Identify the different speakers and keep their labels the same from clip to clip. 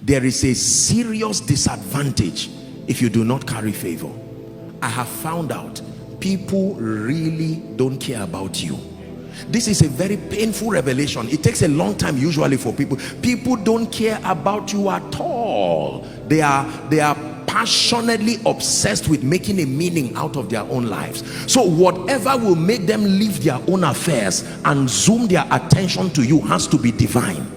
Speaker 1: there is a serious disadvantage if you do not carry favor. I have found out people really don't care about you. This is a very painful revelation. It takes a long time usually for people. People don't care about you at all. They are passionately obsessed with making a meaning out of their own lives. So whatever will make them leave their own affairs and zoom their attention to you has to be divine.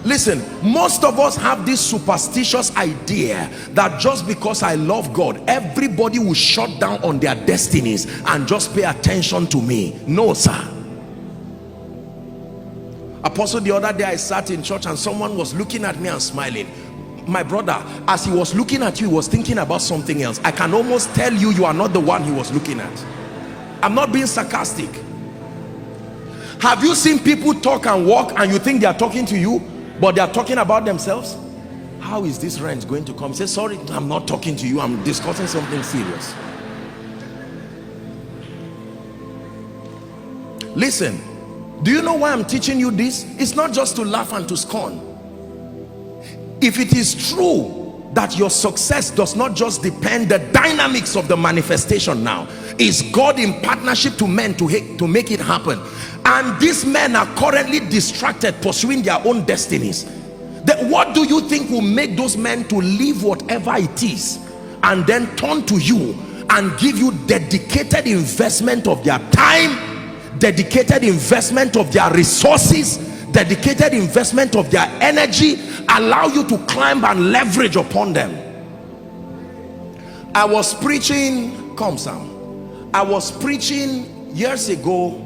Speaker 1: Listen, most of us have this superstitious idea that just because I love God, everybody will shut down on their destinies and just pay attention to me. No, sir. Apostle, the other day I sat in church and someone was looking at me and smiling. My brother, as he was looking at you, he was thinking about something else. I can almost tell you, you are not the one he was looking at. I'm not being sarcastic. Have you seen people talk and walk and you think they are talking to you, but they are talking about themselves? How is this rent going to come? He says, sorry, I'm not talking to you, I'm discussing something serious. Listen, do you know why I'm teaching you this? It's not just to laugh and to scorn. If it is true that your success does not just depend the dynamics of the manifestation now, is God in partnership to men to make it happen, and these men are currently distracted pursuing their own destinies, then what do you think will make those men to leave whatever it is and then turn to you and give you dedicated investment of their time, dedicated investment of their resources, dedicated investment of their energy, allow you to climb and leverage upon them? I was preaching, come Sam, I was preaching years ago,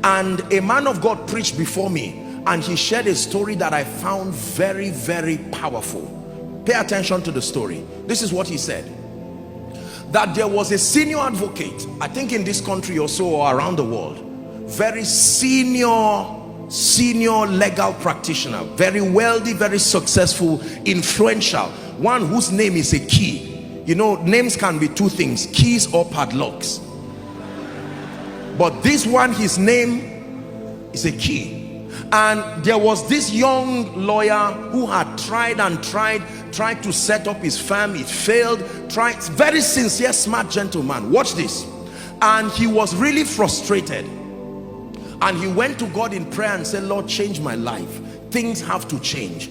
Speaker 1: and a man of God preached before me, and he shared a story that I found very, very powerful. Pay attention to the story. This is what he said: that there was a senior advocate, I think in this country or so, or around the world, very senior legal practitioner, very wealthy, very successful, influential, one whose name is a key. You know, names can be two things, keys or padlocks, but this one, his name is a key. And there was this young lawyer who had tried to set up his firm. It failed. Very sincere, smart gentleman. Watch this. And he was really frustrated, and he went to God in prayer and said, Lord, change my life. Things have to change.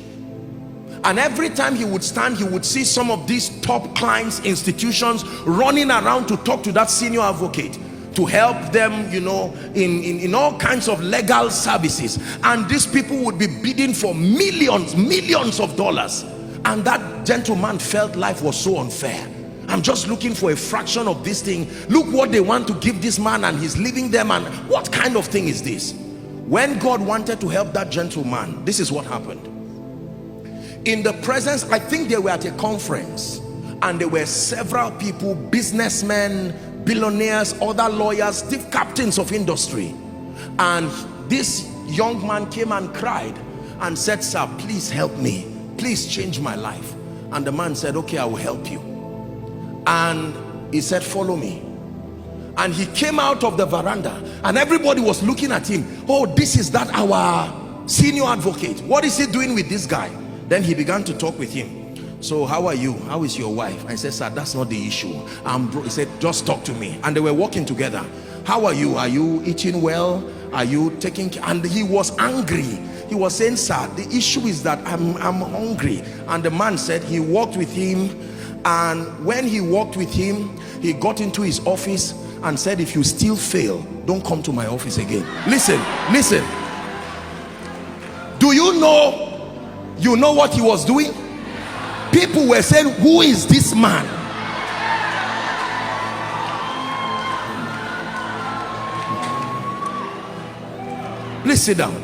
Speaker 1: And every time he would stand, he would see some of these top clients, institutions running around to talk to that senior advocate, to help them, you know, in all kinds of legal services. And these people would be bidding for millions of dollars. And that gentleman felt life was so unfair. I'm just looking for a fraction of this thing. Look what they want to give this man, and he's leaving them. And what kind of thing is this? When God wanted to help that gentleman, this is what happened. In the presence, I think they were at a conference, and there were several people, businessmen, billionaires, other lawyers, captains of industry. And this young man came and cried and said, sir, please help me, please change my life. And the man said, okay, I will help you. And he said, follow me. And he came out of the veranda, and everybody was looking at him. Oh, this is that our senior advocate. What is he doing with this guy? Then he began to talk with him. So how are you? How is your wife? I said, sir, that's not the issue. He said, just talk to me. And they were walking together. How are you? Are you eating well? Are you taking care? And he was angry. He was saying, sir, the issue is that I'm hungry. And the man said he walked with him. And when he walked with him, he got into his office and said, if you still fail, don't come to my office again. Listen. Do you know what he was doing? People were saying, who is this man? Please sit down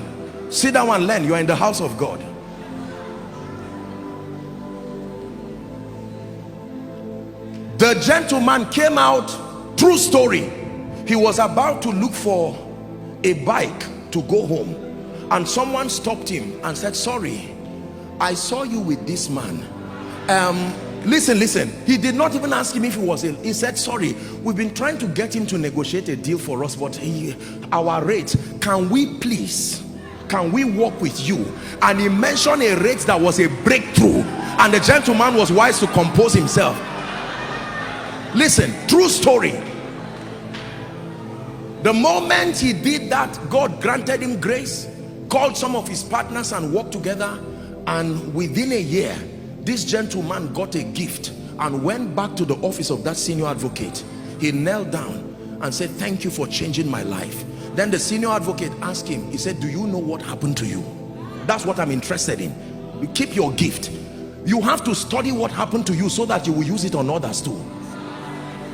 Speaker 1: and learn. You are in the house of God. The gentleman came out, true story. He was about to look for a bike to go home, and someone stopped him and said, sorry, I saw you with this man. Listen, he did not even ask him if he was ill. He said, sorry, we've been trying to get him to negotiate a deal for us, but our rate, can we please can we work with you? And he mentioned a rate that was a breakthrough, and the gentleman was wise to compose himself. Listen, true story. The moment he did that, God granted him grace, called some of his partners and worked together, and within a year this gentleman got a gift and went back to the office of that senior advocate. He knelt down and said, thank you for changing my life. Then the senior advocate asked him, he said, do you know what happened to you? That's what I'm interested in. You keep your gift. You have to study what happened to you so that you will use it on others too.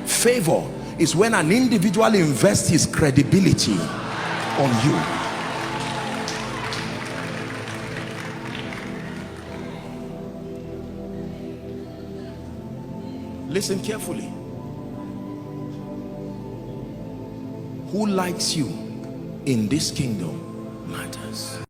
Speaker 1: Favor is when an individual invests his credibility on you. Listen carefully. Who likes you in this kingdom matters.